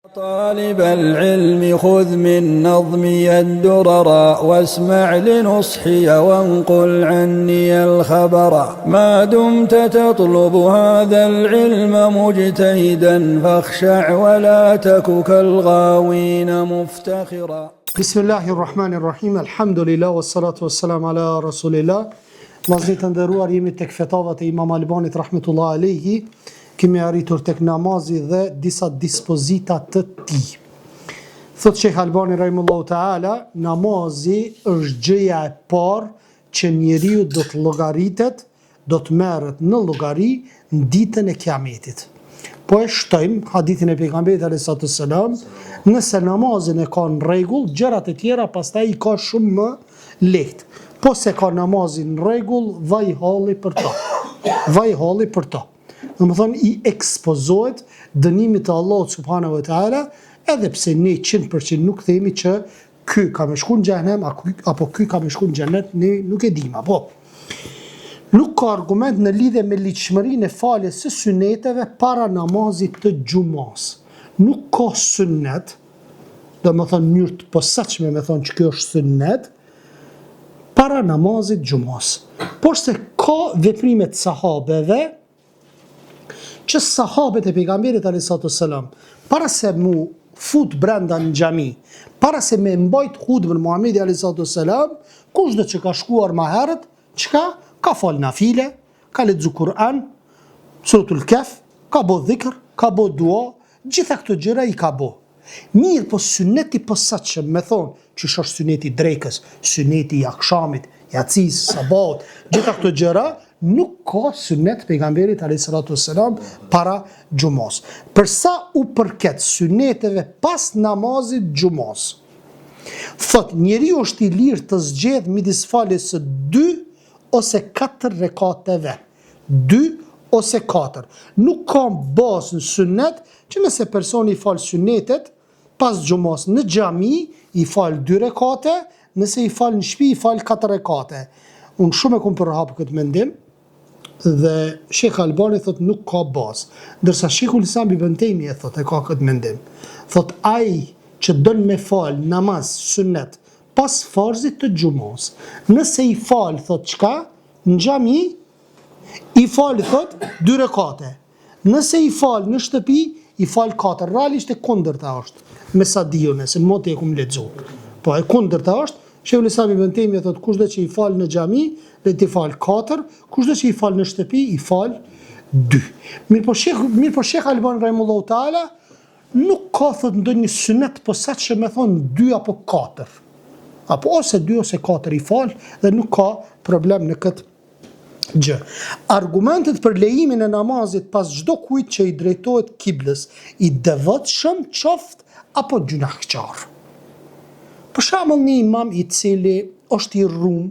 طالب العلم خذ من نظمي الدرر واسمع لنصحي وانقل عني الخبر ما دمت تطلب هذا العلم مجتهدا فاخشع ولا تك كالغاوين مفتخرا. بسم الله الرحمن الرحيم. الحمد لله والصلاة والسلام على رسول الله. Vllazërit e nderuar, jemi tek fetavat e Imam Albanit rahmetullah alayhi. Kemi arritur tek namazi dhe disa dispozita të tij. Thot Sheikh Albani rahimullahu taala, namazi është gjëja e parë që njeriu do të llogaritet, do të merret në llogari në ditën e Kiametit. Po e shtojmë hadithin e pejgamberit alayhi salam, nëse namazin e ka në rregull, gjërat e tjera pastaj i ka shumë më lehtë. Po se ka namazin në rregull, vaj halli për to. Vaj halli për to. Domethënë i ekspozohet dënimit të Allahut subhanahu wa taala, edhe pse ne 100% nuk themi që ky ka me shku në xhenem apo ky ka me shku në xhenet, ne nuk e dim apo. Nuk ka argument në lidhje me ligjshmërinë e faljes së suneteve para namazit të xhumas. Nuk ka sunnet, domethënë në mënyrë të posaçme me thonë që kjo është sunnet para namazit xhumas. Por se ka veprime të sahabeve që sahabet e pejgamberit alayhi salam, para se mu fut brenda në xhami, para se me mbajt hutbën Muhamedi alayhi salam, kushdo që ka shkuar më herët, çka ka fal nafile, ka lexu Kur'an, suratul Kahf, ka bo dhikr, ka bo dua, gjitha këto gjëra i ka bo. Mirë, po suneti posaçëm, me thonë që është suneti drekës, suneti i akşamit, yacis, sabat, gjitha këto gjëra nuk ka sunet pejgamberit alayhi salatu wassalam para xhumas. Për sa u përket suneteve pas namazit xhumas, thot njeriu është i lirë të zgjedh midis faljes së 2 ose 4 rekateve. 2 ose 4. Nuk ka bazë në sunet që nëse personi i fal sunetet pas xhumas në xhami i fal 2 rekate, nëse i fal në shtëpi i fal 4 rekate. Unë shumë e kam përhap këtë mendim dhe Sheikh Albani thot nuk ka bazë, ndërsa Sheikhul Islam Ibn Taymi thot e ka këtë mendim. Thot ai që don me fal namaz sunnet pas farzit të xhumas, nëse i fal thot çka në xhami i fal thot 2 rekate, nëse i fal në shtëpi i fal 4. Realisht e kundërta është me sa diun, se moti e kum lexu. Po e kundërta është Sheikhul Islam Ibn Taymi thot kushdo që i fal në xhami le të fal 4, kushdo që i fal në shtëpi i fal 2. Mirë po Sheikh Albani rahimullahu taala nuk ka thot ndonjë sunet posaçëm me thon 2 apo 4. Apo ose 2 ose 4 i fal dhe nuk ka problem në këtë gjë. Argumentet për lejimin e namazit pas çdo kujt që i drejtohet kiblës, i devotshëm qoftë apo gjunaqçar. Për shembull një imam i cili është i rrum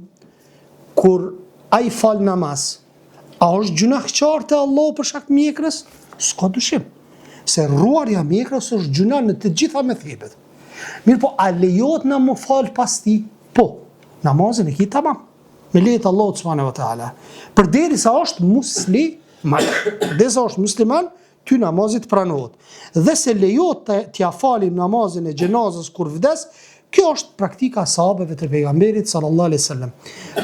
kur ai fal namaz, a është gjunaqçar te Allahu për shkak të mjekrës? S'ka dyshim. Se rruarja mjekrës është gjuna në të gjitha methebet. Mirë po, a lejohet na më fal pas ti? Po, namazin e ki tamam. Me lejet Allahut subhanahu wa taala. Përderisa është musliman, ty namazit pranohet. Dhe se lejohet t'ja falim namazin e xhenazës kur vdes, kjo është praktika sahabeve të pejgamberit sallallahu alaihi wasallam.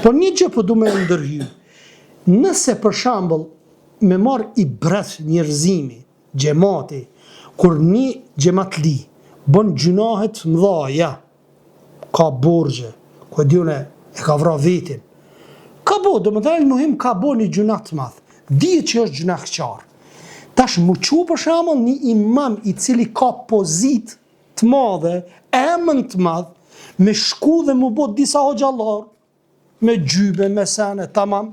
Por një gjë po du me ndërhyj. Nëse për shembull me marr i breth njerëzimi, xhamati, kur një xhamatli bën gjunahet mëdha, ka borxhe, ku diunë e ka vrarë vetin. Ka bo, domethënë muhim ka bo një gjunah të madh. Dihet që është gjunaqçar. Tash muçu për shembull një imam i cili ka pozitë të madhe, emën të madh, me shku dhe mu bot disa hoxhallar, me gjybe, me sene, tamam,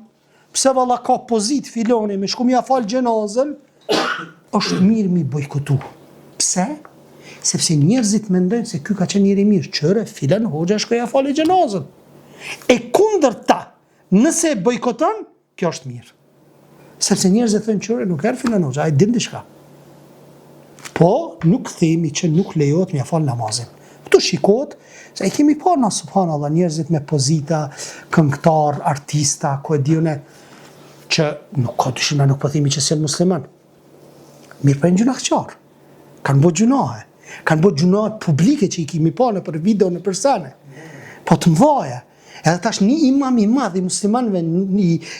pse valla ka pozit filoni, me shku mja fal gjenazën, është mirë mi bojkotu. Pse? Sepse njerëzit mendojnë se ky ka qenë njëri mirë, qëre, filan hoxha shkoja fali gjenazën. E kundërta, nëse e bojkoton, kjo është mirë. Sepse njerëzit thënë qëre, nuk erë filan hoxha, ai din diçka. Po, nuk themi që nuk lejohet mja fal namazin. Këtu shikohet, se e kemi parë na subhanallah njerëzit me pozita, këngëtar, artista, ku e diune, që nuk ka dyshim, nuk po themi që janë musliman. Mirë po janë gjunaqçar. Kanë bërë gjunahe. Kanë bërë gjunat publike që i kimi pa në për video në persane. Po të mdhaja. Edhe tash një imam i madh i muslimanëve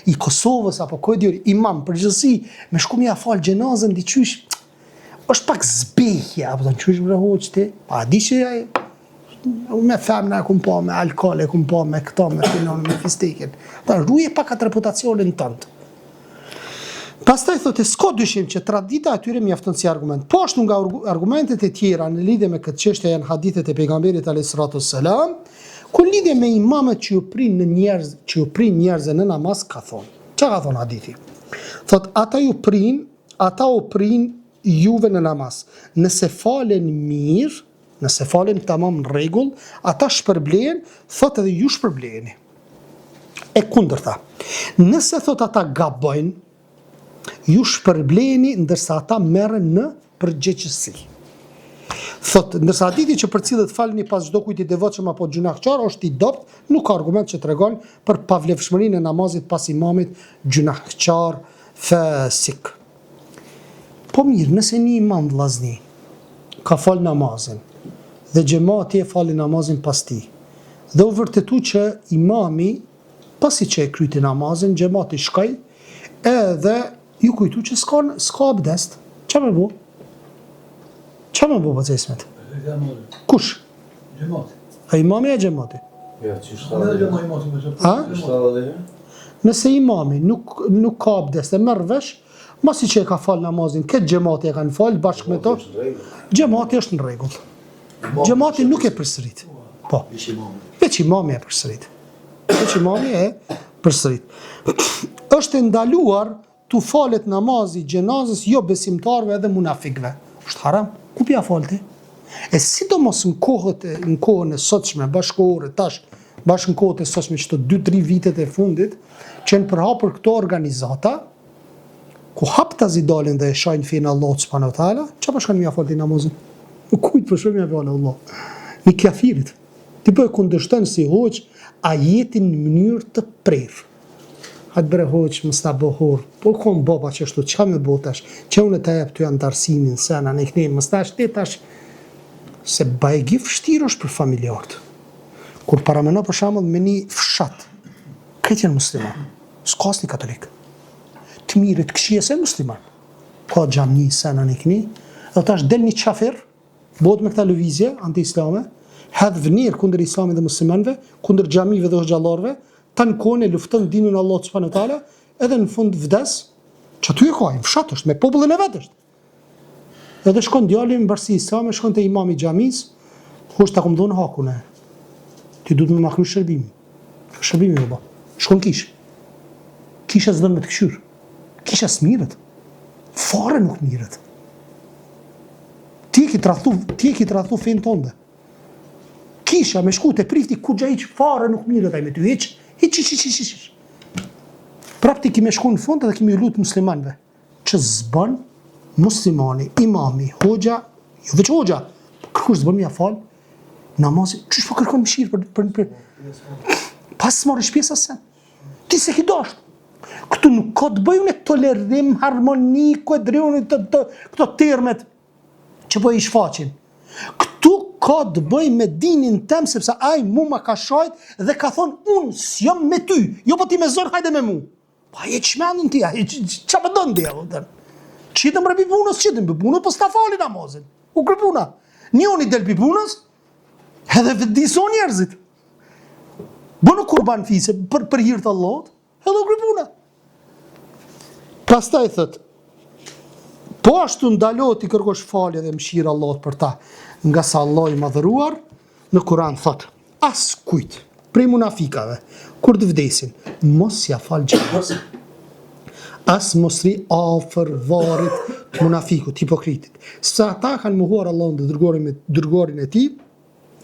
i Kosovës apo imam përgjithësi me shku mi a fal gjenazën diqysh është pak zbehje, apo të në qysh bre hoqti, a di që me femna e kum pa, me alkohol e kum pa, me këta, me finon, me fistekin. Rruje pak atë reputacionin tëndë. Pastaj thotë, s'ka dyshim që tradita atyre mjafton si argument. Po ashtu nga argumentet e tjera në lidhje me këtë çështje janë hadithet e pejgamberit alayhis salatu wassalam, ku lidhje me imamet që ju prin njerëzve në namaz ka thonë. Çfarë ka thonë hadithi? Thotë, ata u prin juve në namaz. Nëse falen mirë, nëse falen tamam në rregull, ata shpërblehen, thotë edhe ju shpërbleheni. E kundërta. Nëse thotë ata gabojnë, ju shpërbleheni ndërsa ata merren në përgjegjësi. Thot, ndërsa hadithi që përcillet falni pas çdo kujt i devotshëm apo gjunaqçar është i dopt, nuk ka argument që tregon për pavlefshmërinë e namazit pas imamit gjunaqçar fasik. Po mirë, nëse një imam vllazni ka fal namazin dhe xhamati e fali namazin pas tij, dhe u vërtetu që imami pasi që e kryti namazin, xhamati shkoi edhe ju kujtu që s'ka abdest. Qa me bu? Qa me bu, bëtë ismet? Kush? Gjemati. A imami e gjemati? Ja, që shtë A? Nëse imami nuk ka abdest e merr vesh, masi që e ka fal namazin, këtë gjemati e kanë fal bashkë me to, gjemati është në rregull. Gjemati nuk e përsërit. Po. Veç imami e përsërit. Është ndaluar tu falet namazi gjenazës jo besimtarve edhe munafikve. Është haram. Ku pja falte? E sidomos në kohën e sotshme, bashkëkohore, tash, bashkë në kohët e sotshme që të 2-3 vitet e fundit, që në përhapur këto organizata, ku haptazi dalin dhe e shajnë fejnë Allah subhanahu wa taala, që pa shkanë mja falte namazin? Kujt për shumë mja falte Allah? Një kafirit. Ti po e kundërshton si hoq ajetin në mënyrë të prerë. Hajtë bre hoq, më sta bohor, po kom baba që shtu, qa me botash, që unë të jep të janë darsimin, sena, në ikne, më sta shtetash, se bajegi fështirë është për familjartë. Kur parameno për shamëll me një fshat, këtë janë musliman, s'ka asni katolik. Të mirët këshie se musliman, ka gjamni, sena, në ikne, dhe tash del një qafer, bot me këta lëvizje, anti-islame, hedh vënirë kundër islamit dhe muslimanve, kundër gjamive dhe hoxhallarve, ta në kone luftën dinën Allah subhanahu wa taala, edhe në fund vdes, që aty e ka, në fshat është, me popullin e vetë është. Edhe shkon djali në bërsi islame, shkon të imam i gjamis, hosh ta kom dhonë hakune. Ti du të me makru shërbimi. Shërbimi jo ba. Shkon kish. Kisha zëdhën me të këshyrë. Kisha s'mirët. Fare nuk mirët. Ti e ki të rathu fejnë tonde. Kisha me shku të prifti ku gja iq fare nuk mirët aj me ty iq. Hiq. Prap ti kime shku në fund edhe kime lutë muslimanve që zbën muslimani, imami, hoxha, jo veç hoxha, kërkush zbën mja falë, namazi, qysh po kërkon mëshirë për pas s'mori shpjesa sen. Ti se ki dasht. Këtu nuk ka të bëjune tolerim, harmoni, kodriune, këto termet që po i shfaqin. Këtu ka të bëj me dinin tem, sepse aj mu ma ka shajt dhe ka thonë, unë s'jom me ty, jo po ti me zorë, hajde me mu. Pa je qmenën ti, qa më dënë dhe, qitëm rë pipunës, po s'ta fali namazin. U kërpuna. Njoni del pipunës, edhe vëdison njerëzit. Bënë kurban fise, për hirtë Allahot, edhe u kërpuna. Pastaj thët, po ashtu ndalot i kërkosh falje dhe mshirë Allahot për ta, nga sa Allah i madhëruar, në Kur'an thot, as kujt, prej munafikave, kur të vdesin, mos ja falë gjenazën. As mosri afër varit të munafikut, hipokritit. Sa ata kanë mohuar Allahun dhe dërguarin e tij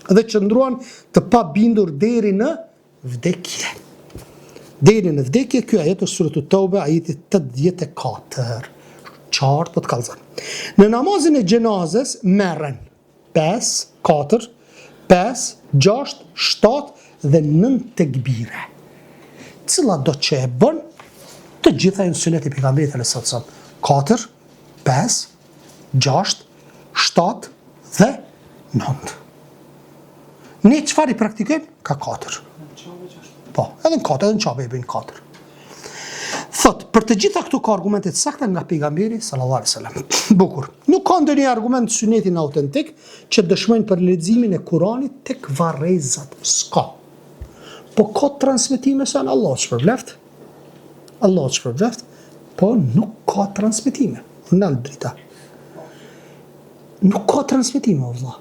dhe qëndruan të pa bindur deri në vdekje. Deri në vdekje, ky ajet është suratu Tauba, ajeti 84. Qartë po të kallëzon. Në namazin e gjenazës merren 5, 4, 5, 6, 7 dhe 9 tekbire. Cila do që e bën, të gjitha e në sunet i pejgamberit alayhis salam. 4, 5, 6, 7 dhe 9. Ne çfarë i praktikojmë? Ka 4. Po, edhe në 4, edhe në qabe i bëjnë 4. Thot, për të gjitha këtu ka argumentet sakta nga pejgamberi sallallahu alaihi wasallam. Bukur. Nuk ka ndonjë argument sunetin autentik që dëshmojnë për leximin e Kuranit tek varrezat. S'ka. Po ka transmetime se Allah shpërbleft. Allah shpërbleft, po nuk ka transmetime. Në drita. Nuk ka transmetime, vëlla.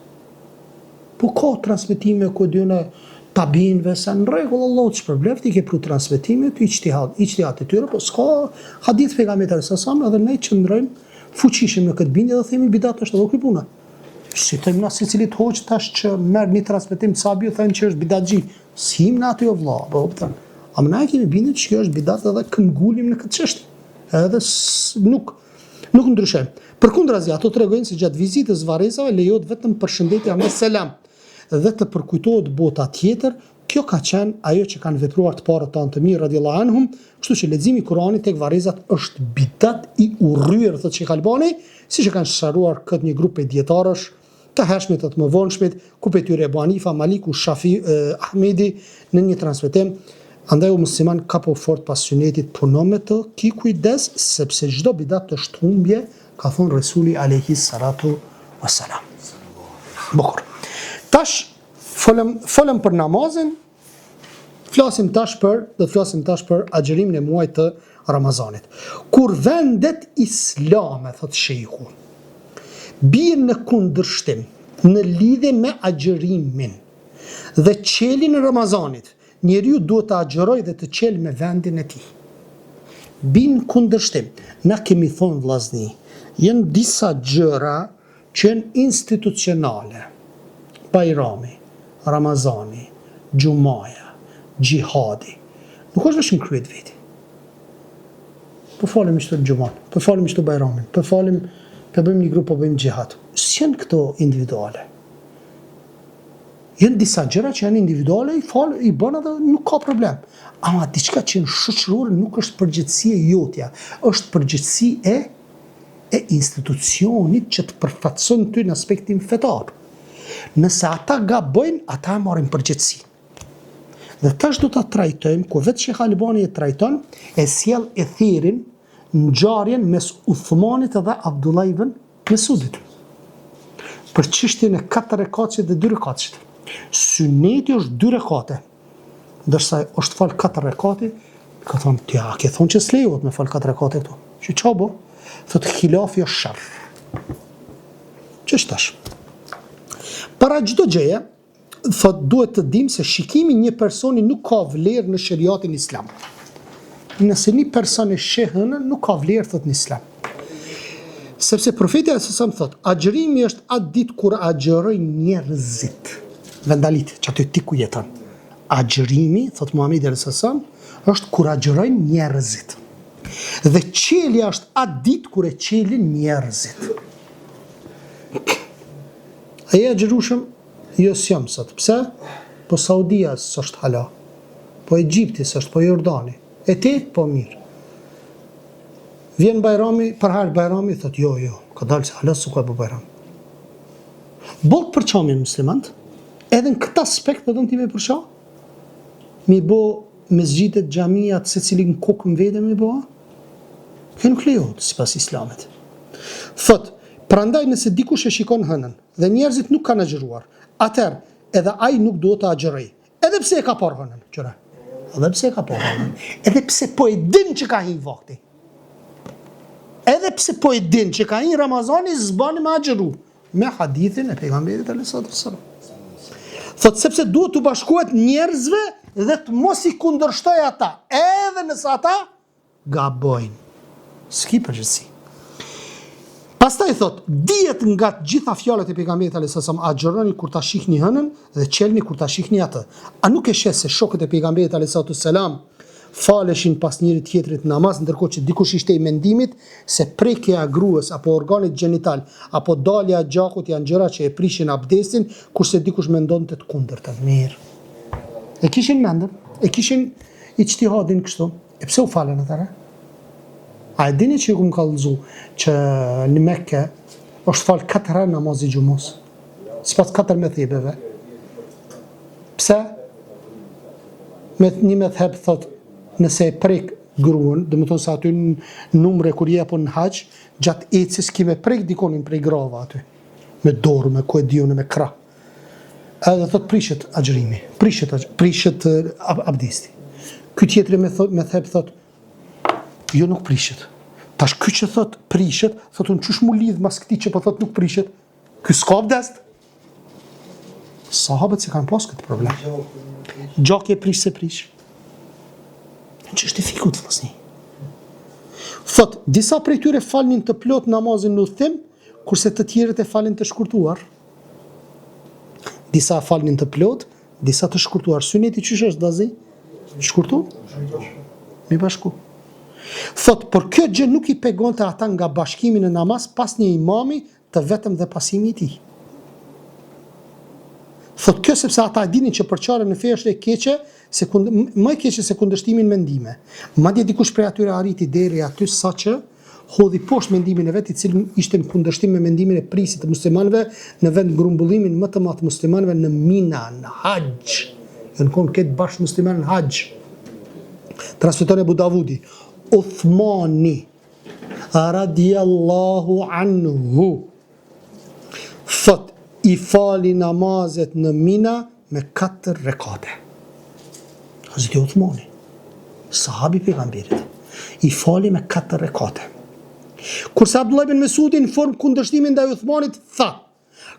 Po ka transmetime ku dyne tabinve se në rregull Allah të shpërbleft i ke pru transmetime të ijtihad e tyre, po s'ka hadith pejgamberit sallallahu alaihi wasallam edhe ne qëndrojmë fuqishëm në këtë bindje dhe themi bidat është edhe kjo puna. Si thëmë na secilit hoç tash që merr një transmetim të sabiu thënë që është bidatxhi. Sim na aty o vëlla, po kupton. Am na kemi bindje që kjo është bidat edhe këngulim në këtë çështje. Edhe nuk ndryshojmë. Përkundrazi ato tregojnë se gjatë vizitës varrezave lejohet vetëm përshëndetja me selam dhe të përkujtohet bota tjetër. Kjo ka qenë ajo që kanë vepruar të parët tanë të mirë radhiyallahu anhum, kështu që leximi i Kuranit tek varrezat është bidat i urryer, thotë Sheikh Albani, siç e kanë sqaruar këtë një grup e dietarësh të hershmit të mëvonshmit, ku pe tyre Abu Hanifa, Maliku, Shafi, Ahmedi në një transmetim. Andaj u musliman ka po fort pas sunetit punon me të, ki kujdes sepse çdo bidat është humbje, ka thonë Resuli alayhi salatu wassalam. Bukur. Tash folëm për namazin, flasim tash për agjërimin e muajit të Ramazanit. Kur vendet islame, thot sheikhu, bien në kundërshtim në lidhje me agjërimin dhe çelin e Ramazanit, njeriu duhet të agjërojë dhe të çel me vendin e tij. Bin kundërshtim. Na kemi thonë vllazni, janë disa gjëra që janë institucionale. Bajrami, Ramazani, Gjumaja, Gjihadi. Nuk është vetëm kryet veti. Po falim çdo Gjuman, po falim çdo Bajramin, po falim, po bëjmë një grup, po bëjmë xhihad. S'janë këto individuale. Janë disa gjëra që janë individuale, i bën edhe nuk ka problem. Ama diçka që në shoqëror nuk është përgjegjësi e jotja, është përgjegjësi e institucionit që të përfaqëson ty në aspektin fetar. Nëse ata gabojnë, ata marrin përgjegjësi. Dhe tash do ta trajtojmë, ku vetë Sheikh Albani e trajton, e sjell e thirin ngjarjen mes Uthmanit dhe Abdullah ibn Mesudit. Për çështjen e 4 rekatëve dhe 2 rekatëve. Suneti është 2 rekate, ndërsa është fal 4 rekate, ka thonë, ja, ke thonë që s'lejohet me fal 4 rekate këtu. Që çabo? Thotë khilafi është sharr. Ç'është tash? Para çdo gjëje, thot duhet të dim se shikimi një personi nuk ka vlerë në shariatin islam. Nëse një person e sheh hënën, nuk ka vlerë thot në islam. Sepse profeti sa më thot, agjërimi është atë ditë kur agjërojnë njerëzit. Vendalit, që aty ti ku jeton. Agjërimi, thot Muhamedi s.a.s, është kur agjërojnë njerëzit. Dhe qelja është atë ditë kur e qelin njerëzit. A je agjërushëm? Jo s'jam sot. Pse? Po Saudia s'është hala. Po Egjipti s'është, po Jordani. E ti? Po mirë. Vjen Bajrami, përherë Bajrami, thot jo, ka dalë se hala s'u ka bë Bajram. Bot përçamjen muslimant, edhe në këtë aspekt po don ti me përça? Mi bo mesxhidet, xhamiat, secili në kokën vete me bo? Kjo nuk lejohet sipas Islamit. Thot, prandaj nëse dikush e shikon hënën dhe njerëzit nuk kanë agjëruar, atëherë edhe ai nuk duhet të agjërojë. Edhe pse e ka parë hënën, qëra. Edhe pse e ka parë hënën. Edhe pse po e din që ka hin vakti. Edhe pse po e din që ka hin Ramazani, zbani me agjëru. Me hadithin e pejgamberit a.s. Thot sepse duhet të bashkohet njerëzve dhe të mos i kundërshtoj ata, edhe nëse ata gabojnë. S'ki përgjithësi. Pastaj thot, dihet nga të gjitha fjalët e pejgamberit a.s. agjëroni kur ta shihni hënën dhe qelni kur ta shihni atë. A nuk e sheh se shokët e pejgamberit a.s. faleshin pas njëri tjetrit namaz, ndërkohë që dikush ishte i mendimit se prekja e gruas apo organit gjenital apo dalja e gjakut janë gjëra që e prishin abdestin, kurse dikush mendonte të kundërtën. Mirë. E kishin mendën, e kishin ijtihadin kështu. E pse u falen atëra? A e dini që ju kum kallëzu që në Mekke është fal 4 herë namazi xhumos. sipas 4 methebeve. Pse? Me një metheb thot nëse e prek gruan, dhe më thonë se aty në numre kur jepon në haq, gjatë ecës ki me prek dikonin prej grava aty. Me dorë, me ku e dione, me krah. Edhe thot prishet agjërimi, prishet abdesti. Ky tjetri me thep thot, jo nuk prishet. Tash ky që thot prishet, thot unë qysh mu lidh mas këti që po thot nuk prishet, ky s'ka abdest. Sahabët se kanë pas këtë problem. Gjakje prish se prish. Që është e fikut vëllazë. Thot, disa prej tyre falnin të plot namazin në udhtim, kurse të tjerët e falnin të shkurtuar. Disa falnin të plot, disa të shkurtuar. Suneti çysh është dazi? Shkurtu? Mi bashku. Thot, por kjo gjë nuk i pegonte ata nga bashkimi në namaz pas një imami të vetëm dhe pasimi i tij. Thot kjo sepse ata e dinin që përçarja në fe është e keqe, më e keqe se kundërshtimin mendime. Madje dikush prej atyre arriti deri aty saqë hodhi poshtë mendimin e vet, i cili ishte në kundërshtim me mendimin e prisit të muslimanëve në vend grumbullimin më të madh të muslimanëve në Mina, në Hax. Në kon këtë bashkë muslimanë në Hax. Transmeton Abu Davudi, Uthmani radiallahu anhu thot i fali namazet në Mina me 4 rekate. Hazreti Uthmani, sahabi pejgamberit, i fali me 4 rekate. Kurse Abdullah ibn Mesudi në formë kundërshtimin ndaj Uthmanit tha,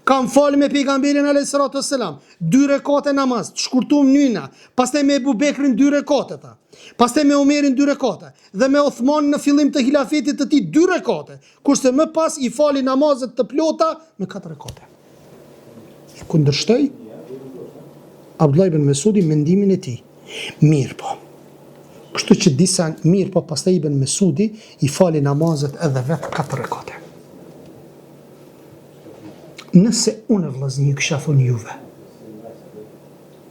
kam falë me pejgamberin alayhis salatu wassalam 2 rekate namaz, të shkurtuam nyna, pastaj me Ebu Bekrin 2 rekate tha. Pastaj me Omerin 2 rekate dhe me Uthmanin në fillim të hilafetit të tij 2 rekate, kurse më pas i fali namazet të plota me 4 rekate. Kundërshtoi Abdullah ibn Mesudi mendimin e tij. Mirë po. Kështu që disa mirë po pastaj ibn Mesudi i fali namazet edhe vetë 4 rekate. Nëse unë vëllazë kisha thonë juve,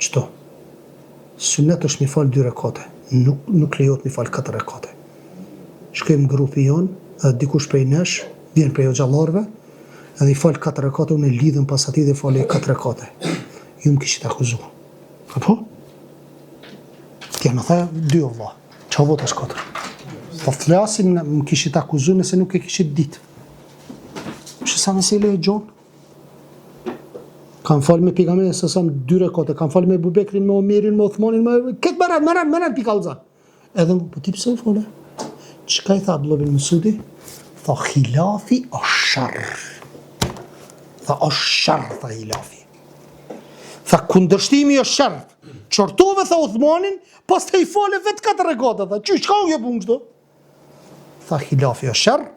çto? Sunet është mi fal 2 rekate, nuk lejohet mi fal 4 rekate. Shkojmë grupi jon, edhe dikush prej nesh vjen prej xhallarëve, edhe i fal 4 rekate, unë e lidhem pas atij dhe fali 4 rekate. Ju më kishit akuzuar. Apo? Ti më tha 2 valla. Çfarë votash 4? Po flasim më kishit akuzuar nëse nuk e kishit ditë. Që sa mesele e gjon? Kam falë me pejgamberin se sa 2 rekate, kam falë me Abu Bekrin, me Omerin, me Uthmanin, me këtë maran pikallza. Edhe po ti pse u fole? Çka i tha Abdullah ibn Mesudi? Tha khilafi ash-sharr. Tha ash-sharr tha khilafi. Tha kundërshtimi është sharr. Çortove tha Uthmanin, pastaj i fole vetë 4 rekate tha. Çish ka u jep unë kështu? Tha khilafi është sharr.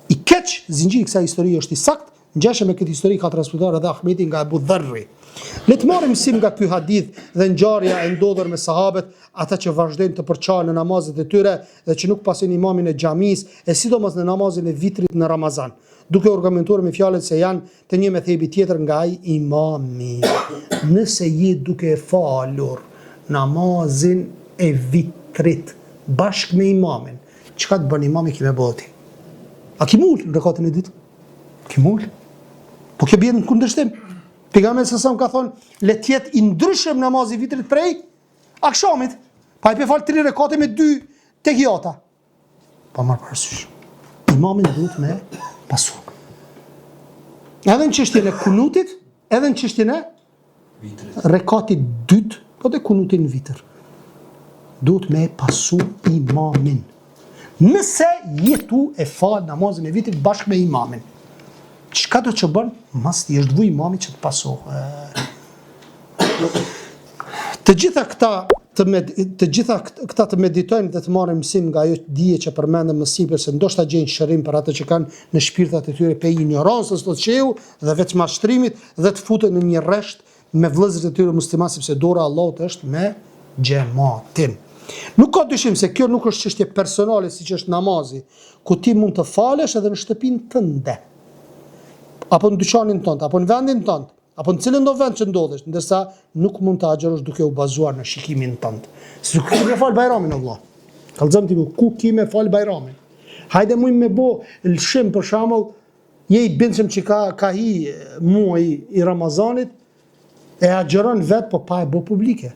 I keq zinxhiri kësaj historie është i saktë. Ngjashëm me këtë histori ka transmetuar edhe Ahmedi nga Abu Dharri. Le të marrim mësim nga ky hadith dhe ngjarja e ndodhur me sahabët, ata që vazhdojnë të përçarën në namazet e tyre dhe që nuk pasojnë imamin e xhamis, e sidomos në namazin e vitrit në Ramazan, duke argumentuar me fjalën se janë të një methebi tjetër nga ai imami. Nëse je duke falur namazin e vitrit bashkë me imamin, çka të bën imami ki me boti? A ki mul në rekatën e dytë? Ki mul? Po kjo bjen në kundërshtim. Pejgamberi sa ka thonë, le të jetë i ndryshëm namazi i vitrit prej akşamit. Pa i pe fal 3 rekate me 2 tekjata. Pa marr parasysh. Imamin duhet me pasu. Edhe në çështjen e kunutit, edhe në çështjen e rekatit dytë, po dhe kunutin në vitër. Duhet me pasu imamin. Nëse jetu e fal namazin e vitrit bashkë me imamin, çka do të bën? Mas ti është vuj imami që të pasohë. Të gjitha këta të meditojnë dhe të marrin mësim nga ajo dije që përmendëm më sipër, se ndoshta gjejnë shërim për ato që kanë në shpirtat e tyre pe ignorancës të qeu dhe vetë mashtrimit dhe të futen në një rresht me vëllezërit e tyre muslimanë, sepse dora e Allahut është me xhamatin. Nuk ka dyshim se kjo nuk është çështje personale siç është namazi, ku ti mund të falesh edhe në shtëpinë tënde, apo në dyqanin tënd, apo në vendin tënd, apo në cilën do vend që ndodhesh, ndërsa nuk mund të agjërosh duke u bazuar në shikimin tënd. Si ku ke fal Bajramin Allah. Kallzëm ti ku ki me fal Bajramin. Hajde mujmë me bo lëshim për shembull je i bindshëm që ka hi muaj i Ramazanit, e agjeron vetë, po pa e bo publike.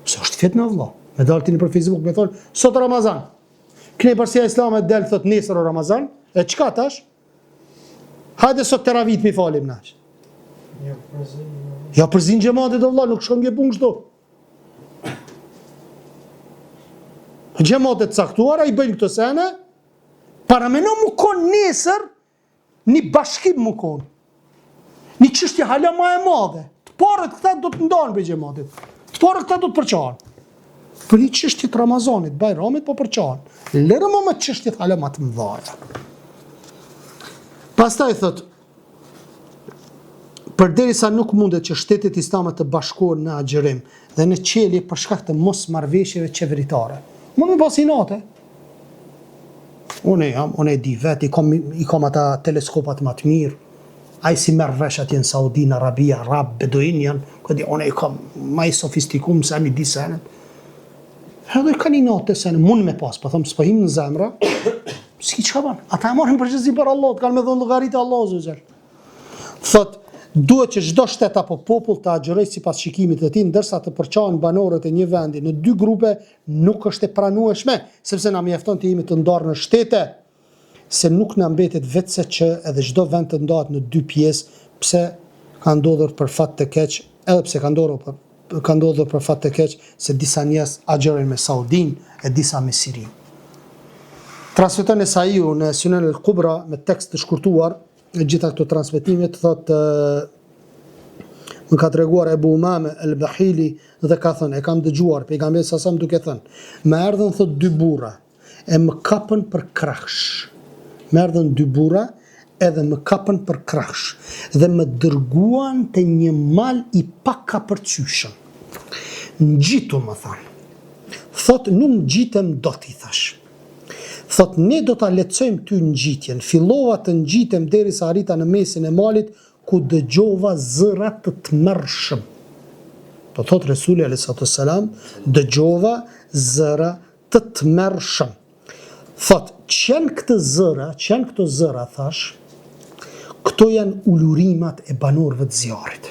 Se është fitnë vëlla. Me dalë tini për Facebook, me thonë, sot Ramazan. Kënej përsia Islamet delë, thot nesër o Ramazan, e qka tash? Hajde sot teravit mi falim nash. Ja përzin gjematit o vëlla, nuk shkon nge punë shdo. Gjematit caktuara i bëjnë këtë sene, para me në mu konë nesër, një bashkim mu konë. Një qështje hala ma e madhe. Të parët këta do të ndonë për gjematit. Të parët këta do të përqanë. Për një qështjet Ramazanit, Bajramit, po përqanë. Lërë më qështjet hala ma të mdhaja. Pastaj thot, përderisa nuk mundet që shtetet islame të bashkohen në agjerim dhe në qelje për shkak të mos marrëveshjeve qeveritare. Mund me basinate. Unë e di vet, i kam ata teleskopat më të mirë. Ai si merr vesh atje në Saudi, në Arabia, Arab, Beduin janë, këdi unë i kam më i sofistikum se mi di senet. Edhe ka një natë senet, mund me pas, po thëmë, s'pahim në zemra, s'ki qka ban, ata e marrin përgjithësi për Allah, kanë me dhënë llogaritë Allah zëgjel. Thot, duhet që çdo shtet apo popull të agjeroj sipas shikimit të tij, ndërsa të përçahen banorët e një vendi në dy grupe nuk është e pranueshme, sepse na mjafton të jemi të ndarë në shtete, se nuk na mbetet vetëse që edhe çdo vend të ndahet në dy pjesë, pse ka ndodhur për fat të keq, edhe pse ka ndodhur për fat të keq se disa njerëz agjerojnë me Saudin e disa me Sirin. Transmeton Esaiu në Sunan al-Kubra me tekst të shkurtuar, e gjitha këto transmetimet thot më ka treguar Ebu Umame el-Bahili dhe ka thënë, e kam dëgjuar pejgamberi sa duke thënë, më erdhën thot dy burra e më kapën për krahsh. Më erdhën dy burra edhe më kapën për krahsh dhe më dërguan te një mal i pakapërcyeshëm. Ngjitu më thanë. Thot nuk ngjitem dot i thash. Thot, ne do ta lehtësojmë ty ngjitjen. Fillova të ngjitem derisa arrita në mesin e malit ku dëgjova zëra të tmerrshëm. Po thot Resuli alayhi salam, dëgjova zëra të tmerrshëm. Thot, ç'janë këto zëra, thash, këto janë ulurimat e banorëve të zjarrit.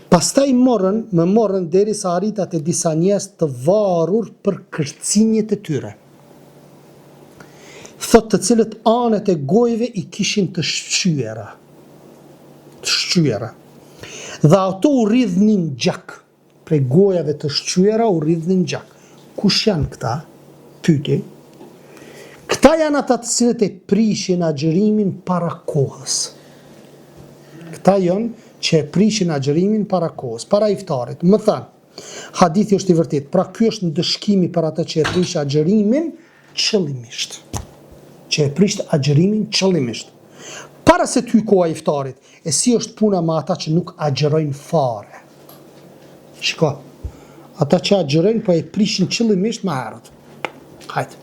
Pastaj më morën derisa arrita te disa njerëz të varur për kërcinjet e tyre. Thot, të cilët anët e gojve i kishin të shqyera. Dhe ato u rridhnin gjak. Prej gojave të shqyera u rridhnin gjak. Kush janë këta? Pyeti. Këta janë ata të cilët e prishin agjërimin para kohës. Këta janë që e prishin agjërimin para kohës, para iftarit. Më thanë, hadithi është i vërtet, pra ky është ndëshkimi për ata që e prish agjërimin qëllimisht. Para se ty koha iftarit, e si është puna me ata që nuk agjërojnë fare. Shiko, ata që agjërojnë, po e prishin qëllimisht më herët. Hajde.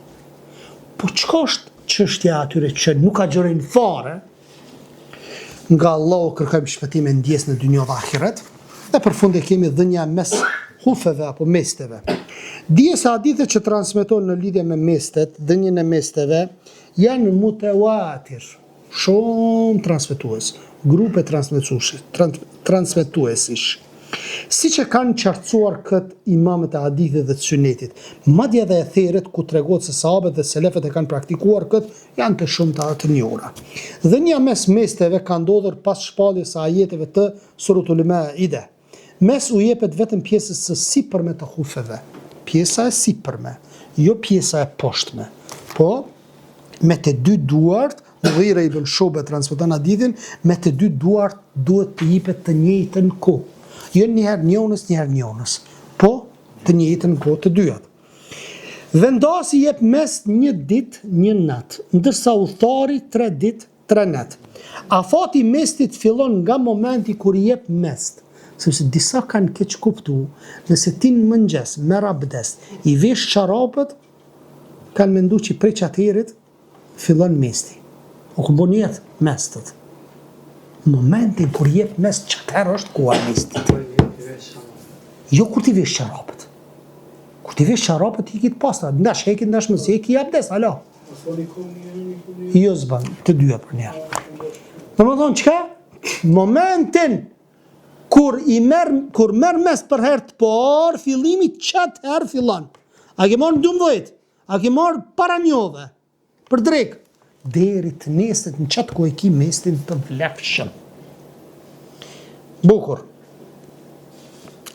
Po çka është çështja atyre që nuk agjërojnë fare? Nga Allahu kërkojmë shpëtim e ndjes në dynjë dhe ahiret, dhe për fund e kemi dhënia mes hufeve apo mesteve. Dije se hadithet që transmeton në lidhje me mestet, dhënien e mesteve, janë mutawatir, shumë transmetues, grupe transmetuesish. Siç e kanë qartësuar këtë imamët e hadithit dhe të sunetit, madje edhe e theret ku tregohet se sahabët dhe selefët e kanë praktikuar këtë janë të shumta të njohura. Dhënia mes mesteve ka ndodhur pas shpalljes së ajeteve të Suratul Maide. Mes u jepet vetëm pjesës së sipërme të hufeve. Pjesa e sipërme, jo pjesa e poshtme. Po me të dy duart, Mughira ibn Shuba transmeton hadithin, me të dy duart duhet të jepet të njëjtën kohë. Jo njëherë njënës, po të njëjtën kohë të dyat. Vendasi jep mes një ditë, një natë, ndërsa udhëtari 3 ditë, 3 natë. Afati mestit fillon nga momenti kur i jep mest, sepse disa kanë keq kuptuar, nëse ti në mëngjes merr abdes, i vesh çarapët, kanë menduar që prej çaterit fillon mesti. O ku bën jetë mestet. Momentin kur jep mes çatër është koha e mestit. Jo kur ti vesh çarapët. Kur ti vesh çarapët i kit pasta, ndash hekin ndash mos heki abdes, alo. Jo zban, të dyja për njerë. Në më thonë qka? Momentin kur merë mes për herë të parë, fillimi qatë herë fillan. A ke marë në 12, a ke marë para njove, për drejkë. Deri të nesët në qatë ku e ki mestin të vlefshëm. Bukur.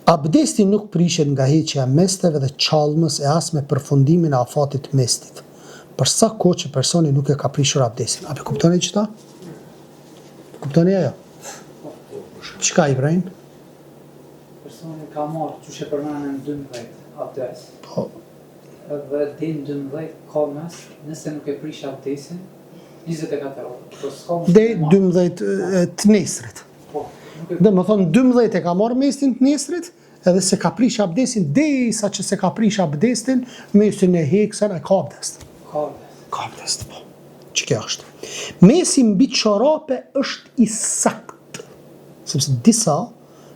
Abdesti nuk prishet nga heqja mesteve dhe qalmës e as me përfundimin e afatit mestit. Për sa kohë që personi nuk e ka prishur abdestin. A pe kuptoni qëta? Kuptoni ajo? Qka i brejnë? Personi ka marrë që që përmene në 12 abdes. Dhe din 12 ka mes, nëse nuk e prish abdesin, 24 orë. Dhe 12 të nesrit. Dhe më thonë 12 e ka marrë mestin të nesrit, edhe se ka prish abdesin, dhe sa që se ka prish abdesin, mesin e heksen e ka abdest. Ka abdest, po. Që kja është? Mesi mbi çorape është i sakt. Sepse disa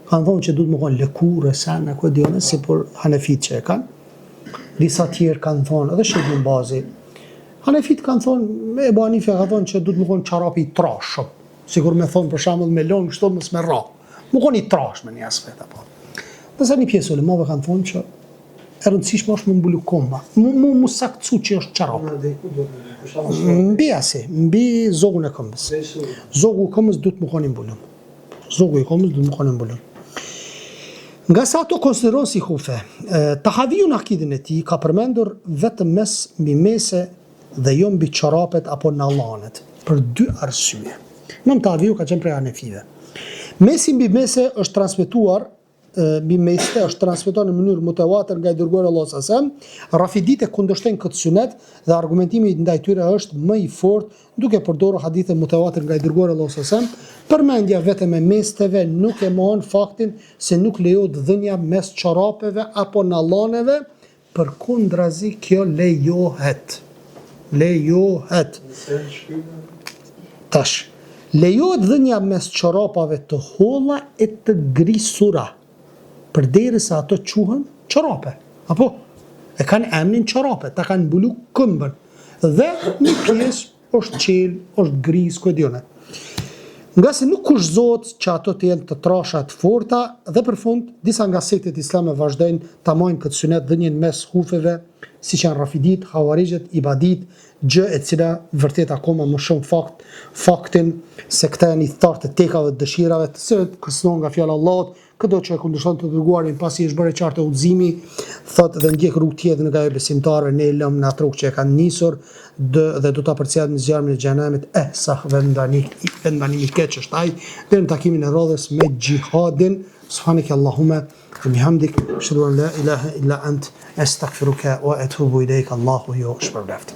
kanë thonë që du të më konë lëkure, sene, ku e dione, si për Hanefit që e kanë. Disa tjerë kanë thonë, edhe shqip në bazi. Hanefit kanë thonë, Ebu Hanife ka thonë që du të më konë qarapi i trashëm. Sigur me thonë për shembull me lonë kështu mos me ra. Më konë i trash me një aspekt apo. Dhe sa një pjesë ulemave kanë thonë që e rëndësishme është me mbulu komba. Mu saktësu që është qarap. Mbi asi, mbi zogun e këmbës. Zogu i këmbës duhet më konë i mbulum. Zogu i këmbës duhet më konë i mbulum. Nga sa ato konsideron si hufe, Tahaviu në akidin e tij ka përmendur vetëm mes mbi mese dhe jo mbi qarapet apo nallanet, për dy arsye. Imam Tahaviu ka qenë prej Hanefive. Mesi mbi mese është transmetuar në mënyrë mutawatir nga i dërguari Allahu sallallahu alaihi wasallam. Rafidite kundërshtojnë këtë sunet dhe argumentimi ndaj tyre është më i fortë duke përdorur hadithe mutawatir nga i dërguari Allahu sallallahu alaihi wasallam. Përmendja vetëm e mesteve nuk e mohon faktin se nuk lejohet dhënia mes çorapeve apo nallaneve, përkundrazi kjo lejohet. Tash, lejohet dhënia mes çorapave të holla e të grisura, përderisa ato quhen çorape. Apo e kanë emrin çorape, ta kanë mbulu këmbën. Dhe një pjesë është qelë, është gris, ku e dione. Nga se nuk kushtohet që ato të jenë të trasha të forta, dhe për fund, disa nga sektet islame vazhdojnë ta marrin këtë sunet dhënien mes hufeve, siç janë Rafidit, Hawarizhet, Ibadit, gjë e cila vërtet akoma më shumë faktin se këta janë i thartë të tekave të dëshirave, të cilët kërcënohen nga fjala e Allahut. Këto që e kundërshton të dërguarin pasi është bërë qartë udhëzimi, thotë dhe ndjek rrugë tjetër nga ajo besimtarëve, ne lëm në atë rrugë që e kanë nisur dhe do ta përcjellim në zjarmin e xhenemit. Sa vendanimi keq është ai, deri në takimin e radhës me xhihadin. Subhanaka Allahumma wa bihamdik, ashhadu an la ilaha illa ant, astaghfiruka wa atubu ilayk. Allahu ju shpërblet.